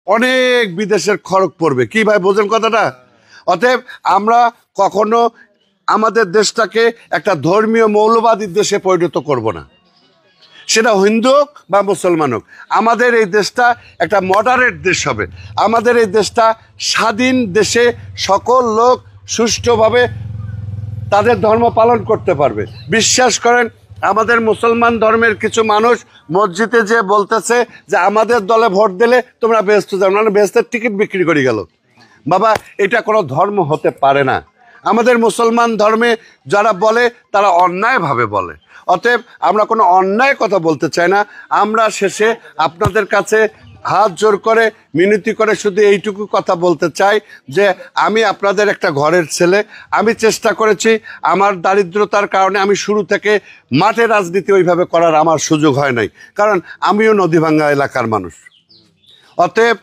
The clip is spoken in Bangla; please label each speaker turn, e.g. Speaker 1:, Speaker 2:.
Speaker 1: অনেক বিদেশের খরচ পড়বে। কি ভাই বোঝেন কথাটা? অতএব আমরা কখনো আমাদের দেশটাকে একটা ধর্মীয় মৌলবাদী দেশে পরিণত করব না, সেটা হিন্দু হোক বা মুসলমান হোক। আমাদের এই দেশটা একটা মডারেট দেশ হবে। আমাদের এই দেশটা স্বাধীন দেশে সকল লোক সুষ্ঠুভাবে তাদের ধর্ম পালন করতে পারবে। বিশ্বাস করেন, আমাদের মুসলমান ধর্মের কিছু মানুষ মসজিদে যে বলতেছে যে আমাদের দলে ভোট দিলে তোমরা বেহেশতে যাও, না বেহেশতের টিকিট বিক্রি করে গেল। বাবা, এটা কোনো ধর্ম হতে পারে না। আমাদের মুসলমান ধর্মে যারা বলে তারা অন্যায়ভাবে বলে। অতএব আমরা কোনো অন্যায় কথা বলতে চাই না। আমরা শেষে আপনাদের কাছে হাত জোর করে মিনতি করে শুধু এইটুকু কথা বলতে চাই যে আমি আপনাদের একটা ঘরের ছেলে। আমি চেষ্টা করেছি, আমার দারিদ্রতার কারণে আমি শুরু থেকে মাঠে রাজনীতি ওইভাবে করার আমার সুযোগ হয় নাই, কারণ আমিও নদীভাঙ্গা এলাকার মানুষ। অতএব